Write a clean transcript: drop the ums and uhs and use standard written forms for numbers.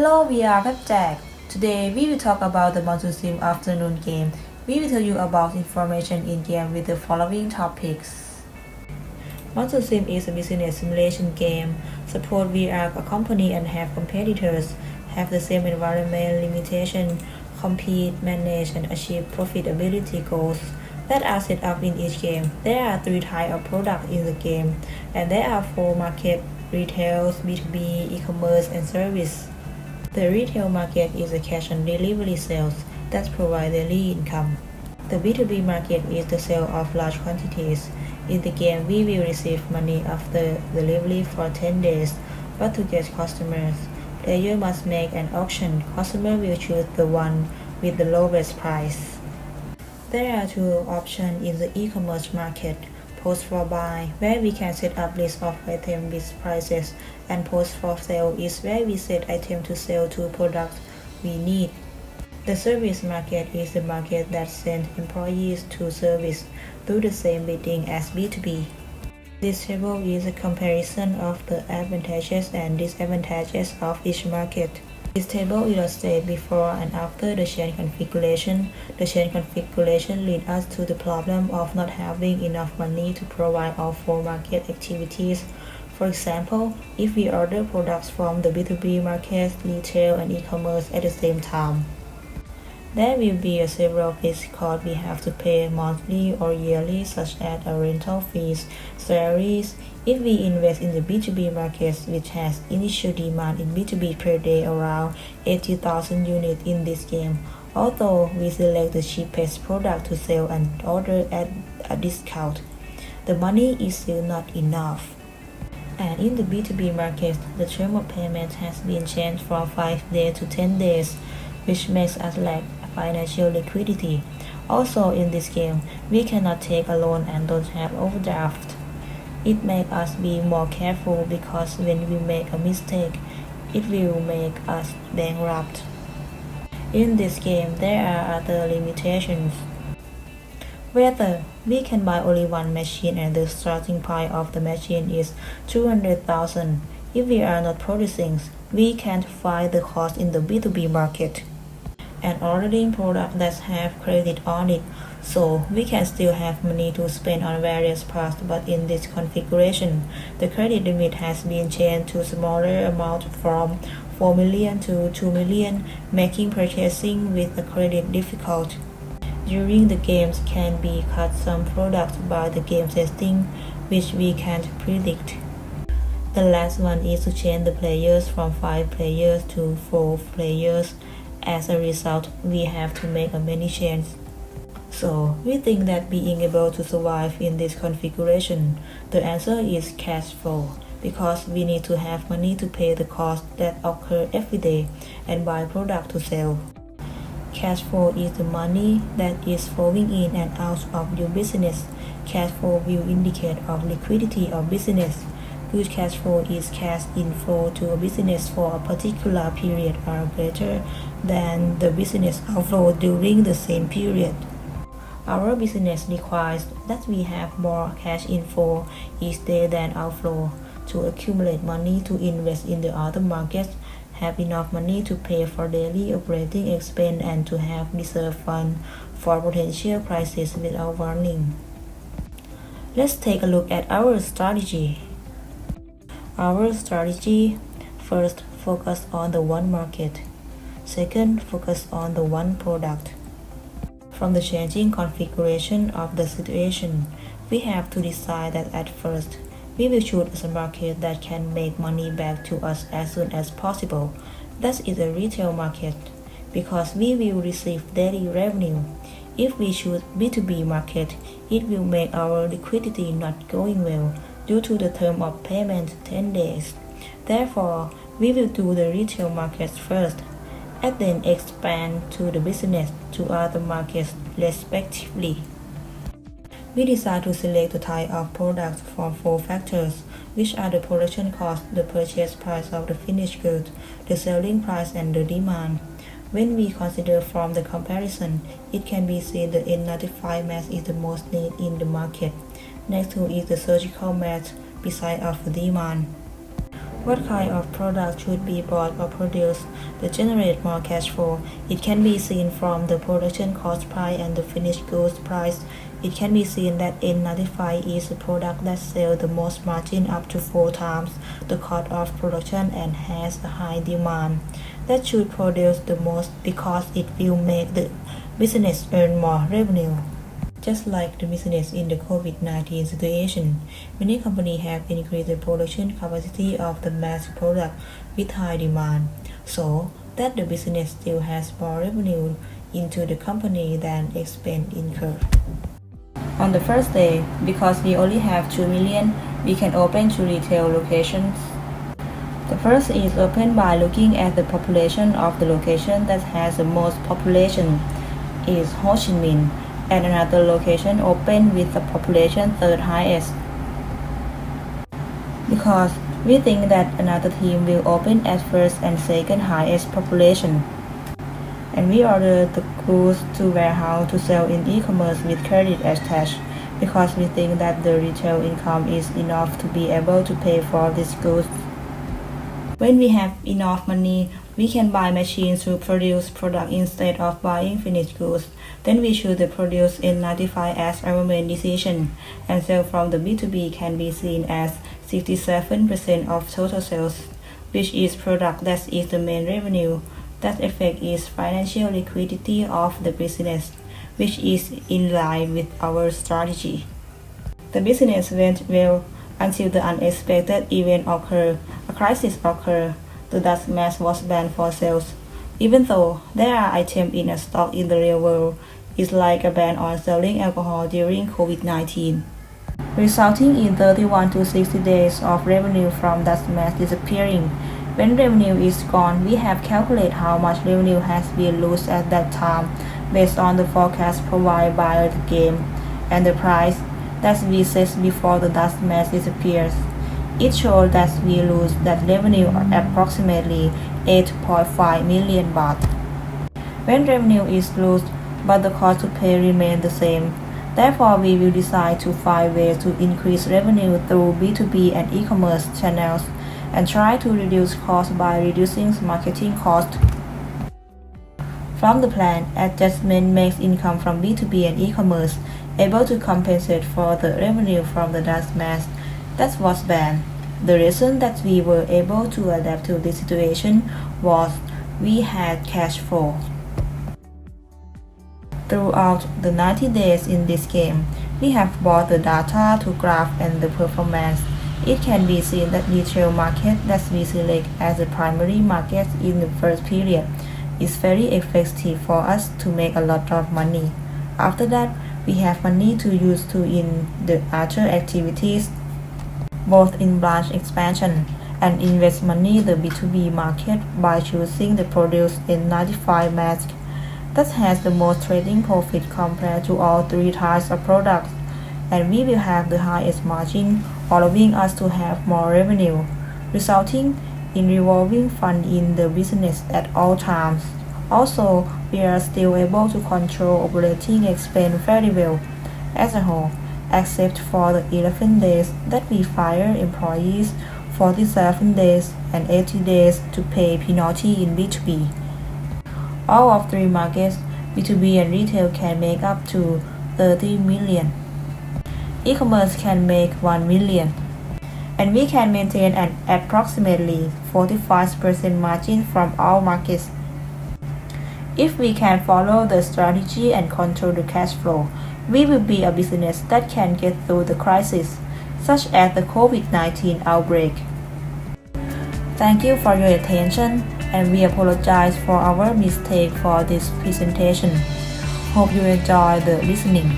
Hello, we are Flapjack. Today we will talk about the Monsoon Sim afternoon game. We will tell you about information in game with the following topics. Monsoon Sim is a business simulation game. Support we are a company and have competitors, have the same environment limitation, compete, manage, and achieve profitability goals that are set up in each game. There are 3 types of products in the game, and there are 4 markets: retail, B2B, e-commerce, and service. The retail market is the cash on delivery sales that provide daily income. The B2B market is the sale of large quantities. In the game, we will receive money after delivery for 10 days, but to get customers, player must make an auction. Customer will choose the one with the lowest price. There are 2 options in the e-commerce market: post for buy, where we can set up lists of items with prices, and post for sale is where we set items to sell to products we need. The service market is the market that sends employees to service through the same bidding as B2B. This table is a comparison of the advantages and disadvantages of each market. This table illustrates before and after the chain configuration. The chain configuration leads us to the problem of not having enough money to provide all 4 market activities. For example, if we order products from the B2B market, retail, and e-commerce at the same time, there will be several fixed costs we have to pay monthly or yearly, such as rental fees, salaries. If we invest in the B2B market, which has initial demand in B2B per day around 80,000 units in this game, although we select the cheapest product to sell and order at a discount, the money is still not enough. And in the B2B market, the term of payment has been changed from 5 days to 10 days, which makes us lack financial liquidity. Also in this game, we cannot take a loan and don't have overdraft. It makes us be more careful because when we make a mistake, it will make us bankrupt. In this game, there are other limitations. Whether we can buy only one machine and the starting price of the machine is 200,000. If we are not producing, we can't find the cost in the B2B market and ordering products that have credit on it, so we can still have money to spend on various parts. But in this configuration, the credit limit has been changed to smaller amount from 4 million to 2 million, making purchasing with a credit difficult. During the games can be cut some products by the game testing, which we can't predict. The last one is to change the players from 5 players to 4 players. As a result, we have to make a many changes. So we think that being able to survive in this configuration, the answer is cash flow, because we need to have money to pay the costs that occur every day and buy product to sell. Cash flow is the money that is flowing in and out of your business. Cash flow will indicate of liquidity of business. Good cash flow is cash inflow to a business for a particular period or greater than the business outflow during the same period. Our business requires that we have more cash inflow each day than outflow to accumulate money to invest in the other markets, have enough money to pay for daily operating expense, and to have reserve fund for potential crises without warning. Let's take a look at our strategy. Our strategy: first, focus on the one market. Second, focus on the one product. From the changing configuration of the situation, we have to decide that at first, we will choose a market that can make money back to us as soon as possible. That is a retail market, because we will receive daily revenue. If we choose B2B market, it will make our liquidity not going well due to the term of payment 10 days. Therefore, we will do the retail markets first, and then expand to the business to other markets respectively. We decide to select the type of products from 4 factors, which are the production cost, the purchase price of the finished good, the selling price, and the demand. When we consider from the comparison, it can be seen the N95 mask is the most needed in the market. Next to is the surgical mask beside of the demand. What kind of product should be bought or produced to generate more cash flow? It can be seen from the production cost price and the finished goods price. It can be seen that N95 is a product that sells the most margin up to 4 times the cost of production and has a high demand. That should produce the most because it will make the business earn more revenue. Just like the business in the COVID-19 situation, many companies have increased the production capacity of the mask product with high demand, so that the business still has more revenue into the company than expense incurred. On the first day, because we only have 2 million, we can open 2 retail locations. The first is opened by looking at the population of the location that has the most population is Ho Chi Minh, and another location open with the population third highest. Because we think that another team will open at first and second highest population. And we order the goods to warehouse to sell in e-commerce with credit attached because we think that the retail income is enough to be able to pay for these goods. When we have enough money, we can buy machines to produce product instead of buying finished goods. Then we choose the produce N95 as our main decision, and sales from the B2B can be seen as 67% of total sales, which is product that is the main revenue. That effect is financial liquidity of the business, which is in line with our strategy. The business went well until the unexpected event occurred. A crisis occurred. The dust mask was banned for sales. Even though there are items in a stock in the real world, it's like a ban on selling alcohol during COVID-19, resulting in 31 to 60 days of revenue from dust mask disappearing. When revenue is gone, we have calculated how much revenue has been lost at that time based on the forecast provided by the game and the price that we set before the dust mask disappears. It shows that we lose that revenue approximately 8.5 million baht. When revenue is lost, but the cost to pay remains the same. Therefore, we will decide to find ways to increase revenue through B2B and e-commerce channels and try to reduce costs by reducing marketing costs. From the plan, adjustment makes income from B2B and e-commerce able to compensate for the revenue from the dust mask that was banned. The reason that we were able to adapt to this situation was we had cash flow. Throughout the 90 days in this game, we have bought the data to graph and the performance. It can be seen that retail market that we select as the primary market in the first period is very effective for us to make a lot of money. After that, we have money to use to in the other activities, both in branch expansion and invest money in the B2B market by choosing the produce N95 mask that has the most trading profit compared to all 3 types of products, and we will have the highest margin, allowing us to have more revenue, resulting in revolving fund in the business at all times. Also, we are still able to control operating expense very well as a whole, except for the 11 days that we fire employees, 47 days, and 80 days to pay penalty in B2B. All of 3 markets, B2B and retail, can make up to 30 million. E-commerce can make 1 million. And we can maintain an approximately 45% margin from all markets. If we can follow the strategy and control the cash flow, we will be a business that can get through the crisis, such as the COVID-19 outbreak. Thank you for your attention, and we apologize for our mistake for this presentation. Hope you enjoy the listening.